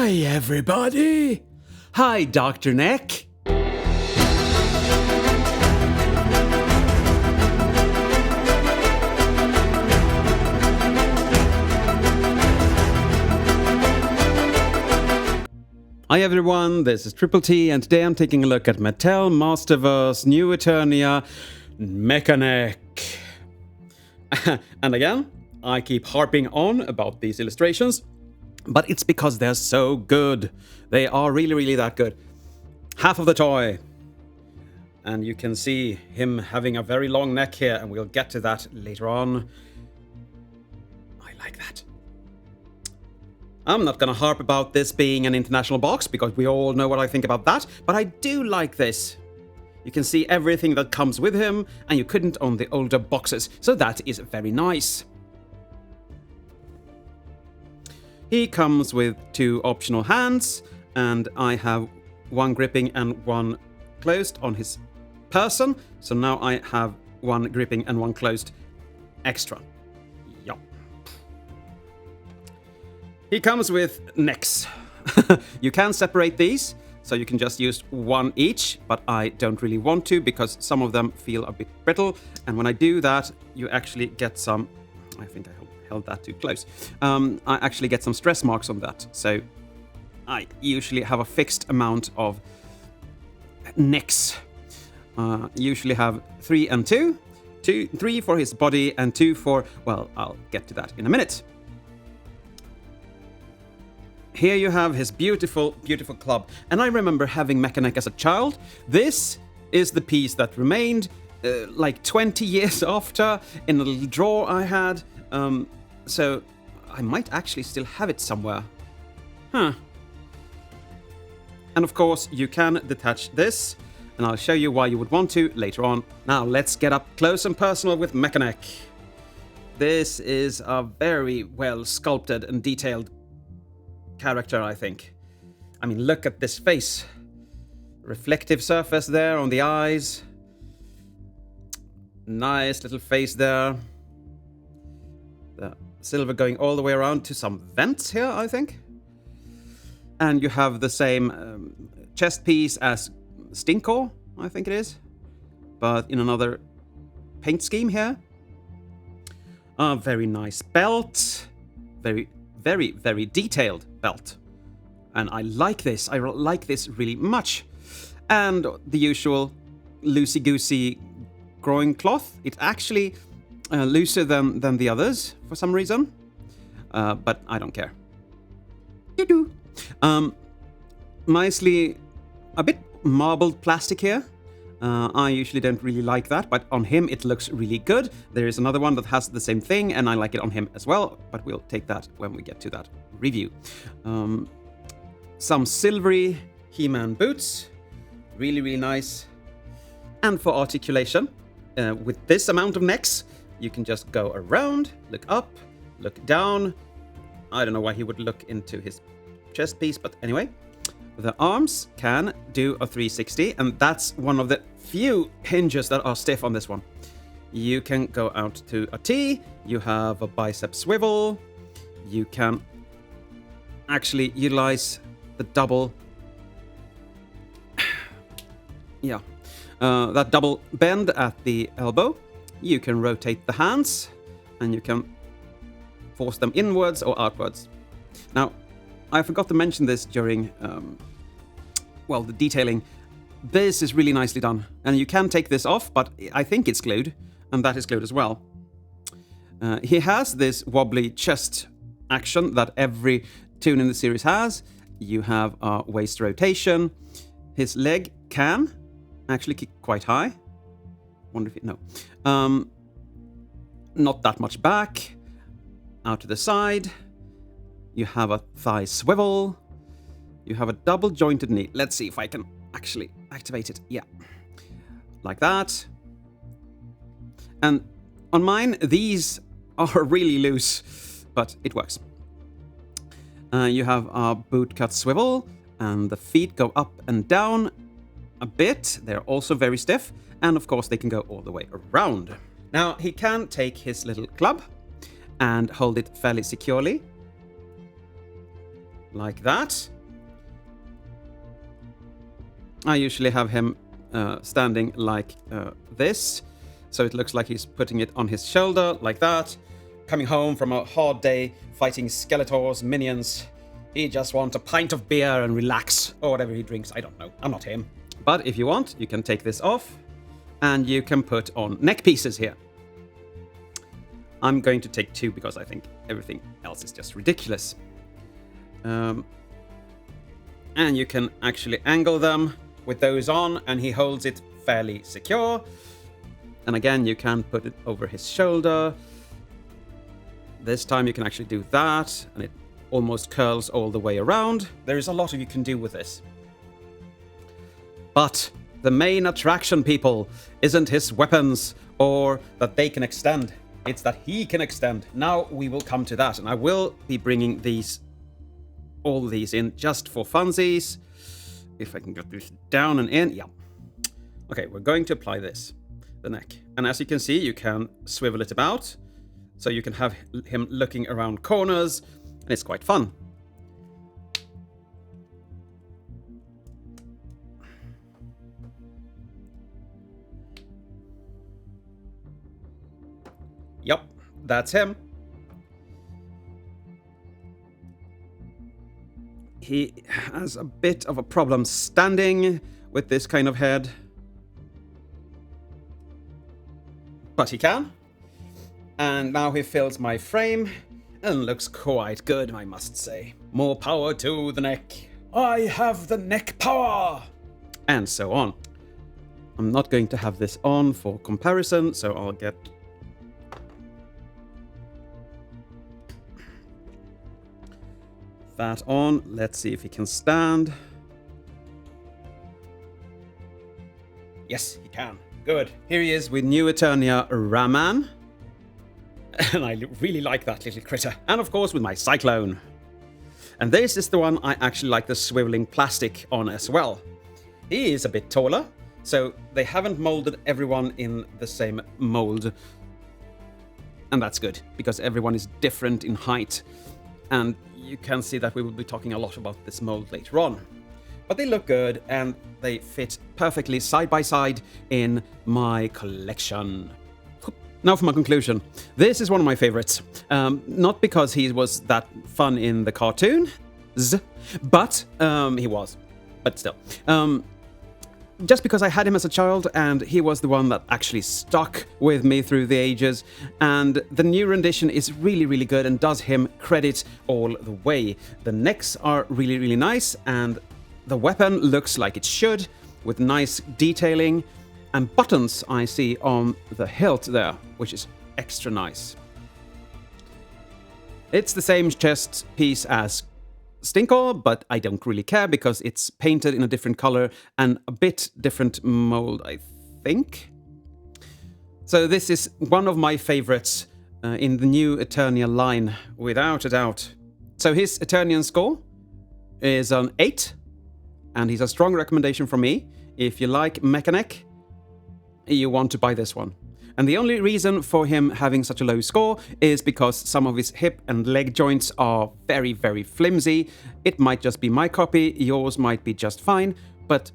Hi, everybody! Hi, Dr. Neck! Hi everyone, this is Triple T, and today I'm taking a look at Mattel, Masterverse, New Eternia, Mekaneck. And again, I keep harping on about these illustrations, but it's because they're so good. They are really, really that good. Half of the toy. And you can see him having a very long neck here, and we'll get to that later on. I like that. I'm not gonna harp about this being an international box, because we all know what I think about that, but I do like this. You can see everything that comes with him, and you couldn't on the older boxes, so that is very nice. He comes with 2 optional hands, and I have 1 gripping and 1 closed on his person, so now I have 1 gripping and 1 closed extra. Yup. He comes with necks. You can separate these, so you can just use 1 each, but I don't really want to because some of them feel a bit brittle, and when I do that, you actually get some... I think I held that too close. I actually get some stress marks on that, so I usually have a fixed amount of necks. Usually have 3 and 2. 3 for his body and 2 for... well, I'll get to that in a minute. Here you have his beautiful, beautiful club. And I remember having Mekaneck as a child. This is the piece that remained like 20 years after in a little drawer I had. So I might actually still have it somewhere. Huh. And of course, you can detach this. And I'll show you why you would want to later on. Now, let's get up close and personal with Mekaneck. This is a very well sculpted and detailed character, I think. I mean, look at this face. Reflective surface there on the eyes. Nice little face there. The silver going all the way around to some vents here, I think. And you have the same chest piece as Stinkor, I think it is. But in another paint scheme here. A very nice belt. Very, very, very detailed belt. And I like this. I like this really much. And the usual loosey-goosey groin cloth. It's actually looser than the others for some reason. But I don't care. You do. Nicely, a bit marbled plastic here. I usually don't really like that, but on him it looks really good. There is another one that has the same thing, and I like it on him as well, but we'll take that when we get to that review. Some silvery He-Man boots. Really, really nice. And for articulation, with this amount of necks, you can just go around, look up, look down. I don't know why he would look into his chest piece, but anyway. The arms can do a 360, and that's one of the few hinges that are stiff on this one. You can go out to a T, you have a bicep swivel, you can actually utilize the double... yeah, that double bend at the elbow. You can rotate the hands, and you can force them inwards or outwards. Now, I forgot to mention this during, well, the detailing. This is really nicely done. And you can take this off, but I think it's glued. And that is glued as well. He has this wobbly chest action that every toon in the series has. You have a waist rotation. His leg can actually kick quite high. Wonder if it... no. Not that much back. Out to the side. You have a thigh swivel. You have a double jointed knee. Let's see if I can actually activate it. Yeah. Like that. And on mine, these are really loose, but it works. You have a boot cut swivel, and the feet go up and down a bit. They're also very stiff, and of course they can go all the way around. Now, he can take his little club and hold it fairly securely. Like that. I usually have him standing like this. So it looks like he's putting it on his shoulder, like that. Coming home from a hard day, fighting Skeletors, minions. He just wants a pint of beer and relax. Or whatever he drinks, I don't know. I'm not him. But if you want, you can take this off. And you can put on neck pieces here. I'm going to take 2 because I think everything else is just ridiculous. And you can actually angle them with those on, and he holds it fairly secure. And again, you can put it over his shoulder. This time you can actually do that, and it almost curls all the way around. There is a lot you can do with this. But the main attraction, people, isn't his weapons or that they can extend. It's that he can extend. Now we will come to that, and I will be bringing all these in just for funsies. If I can get this down and in, yeah. Okay, we're going to apply this, the neck. And as you can see, you can swivel it about, so you can have him looking around corners, and it's quite fun. Yep, that's him. He has a bit of a problem standing with this kind of head. But he can. And now he fills my frame and looks quite good, I must say. More power to the neck. I have the neck power! And so on. I'm not going to have this on for comparison, so I'll get that on. Let's see if he can stand. Yes, he can. Good. Here he is with new Eternia Raman. And I really like that little critter. And of course with my Cyclone. And this is the one I actually like the swiveling plastic on as well. He is a bit taller, so they haven't molded everyone in the same mold. And that's good, because everyone is different in height. And you can see that we will be talking a lot about this mold later on. But they look good, and they fit perfectly side by side in my collection. Now for my conclusion. This is one of my favorites. Not because he was that fun in the cartoon, but he was. But still. Just because I had him as a child, and he was the one that actually stuck with me through the ages. And the new rendition is really, really good and does him credit all the way. The necks are really, really nice, and the weapon looks like it should, with nice detailing. And buttons I see on the hilt there, which is extra nice. It's the same chest piece as Stinkor, but I don't really care because it's painted in a different color and a bit different mold, I think. So this is one of my favorites in the new Eternia line, without a doubt. So his Eternian score is an 8, and he's a strong recommendation from me. If you like Mekaneck, you want to buy this one. And the only reason for him having such a low score is because some of his hip and leg joints are very, very flimsy. It might just be my copy, yours might be just fine, but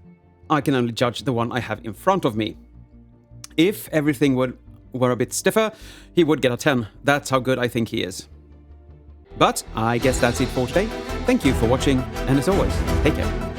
I can only judge the one I have in front of me. If everything were a bit stiffer, he would get a 10. That's how good I think he is. But I guess that's it for today. Thank you for watching, and as always, take care.